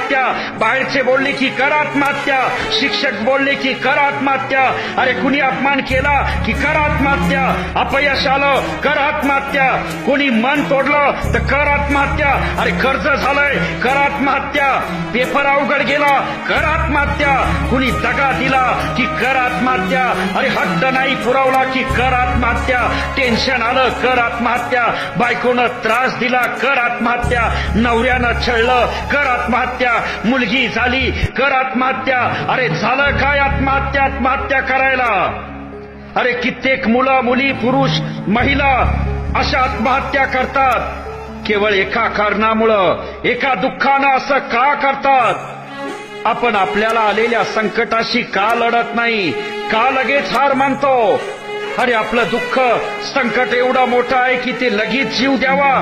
आत्महत्या, बाहेरचे बोलले की कर आत्महत्या, शिक्षक बोलले की कर आत्महत्या, अरे कुणी अपमान केला की कर आत्महत्या, अपयश आलं कर आत्महत्या, कोणी मन तोडलं तर कर आत्महत्या, अरे कर्ज झालंय कर आत्महत्या, पेपर अवघड गेला कर आत्महत्या, कुणी दगा दिला की कर आत्महत्या, अरे हट्ट नाही पुरवला की कर आत्महत्या, टेन्शन आलं कर आत्महत्या, बायकोनं त्रास दिला कर आत्महत्या, नवऱ्यानं छळलं कर आत्महत्या, मुलगी झाली कर आत्महत्या, अरे झालं काय आत्महत्या करायला? अरे कित्येक मुलं मुली पुरुष महिला अशा आत्महत्या करतात केवळ एका कारणामुळं, एका दुःखानं. असं का करतात? आपण आपल्याला आलेल्या संकटाशी का लढत नाही? का लगेच हार मानतो? अरे आपलं दुःख संकट एवढं मोठं आहे की ते लगेच जीव द्यावा.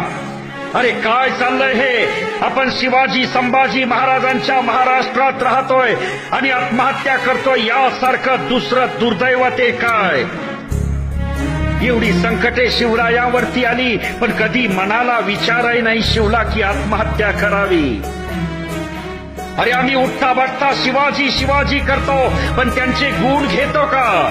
अरे काय चाललंय हे? आपण शिवाजी संभाजी महाराजांच्या महाराष्ट्रात राहतोय आणि आत्महत्या करतोय. यासारखं दुसरं दुर्दैव ते काय? एवढी संकटे शिवरायावरती आली पण कधी मनाला विचारही नाही शिवला की आत्महत्या करावी. अरे आम्ही उठता बघता शिवाजी शिवाजी करतो पण त्यांचे गुण घेतो का?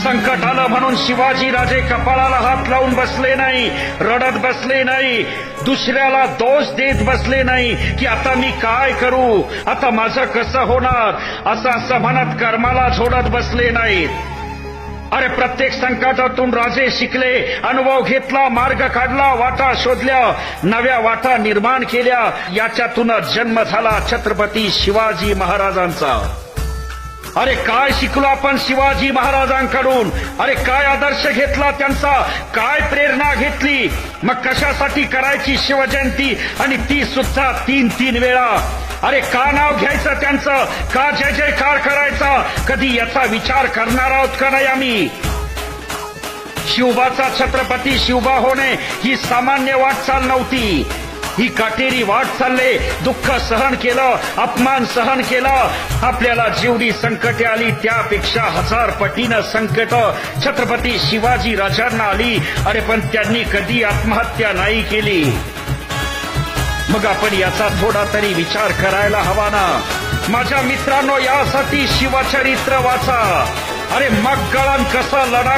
संकट आलं म्हणून शिवाजी राजे कपाळाला हात लावून बसले नाही, रडत बसले नाही, दुसऱ्याला दोष देत बसले नाही की आता मी काय करू, आता माझं कसं होणार, असं म्हणत कर्माला झोडत बसले नाहीत. अरे प्रत्येक संकटातून राजे शिकले, अनुभव घेतला, मार्ग काढला, वाटा शोधल्या, नव्या वाटा निर्माण केल्या. याच्यातूनच जन्म झाला छत्रपती शिवाजी महाराजांचा. अरे काय शिकलो आपण शिवाजी महाराजांकडून? अरे काय आदर्श घेतला त्यांचा? काय प्रेरणा घेतली? मग कशासाठी करायची शिवजयंती आणि ती सुद्धा 3 वेळा? अरे का नाव घ्यायचं त्यांचं? का जय जयकार करायचा? कधी याचा विचार करणार आहोत का नाही आम्ही? शिवबाचा छत्रपती शिवबा होणे ही सामान्य वाटचाल नव्हती. ही काटेरी वाट चालले. दुःख सहन केलं, अपमान सहन केला. आपल्याला जेवढी संकटे आली त्यापेक्षा 1000 पटीनं संकट छत्रपती शिवाजी राजांना आली. अरे पण त्यांनी कधी आत्महत्या नाही केली. मग आपण याचा थोडा तरी विचार करायला हवा ना. माझ्या मित्रांनो, यासाठी शिवचरित्र वाचा. अरे मग कळण कसं लढा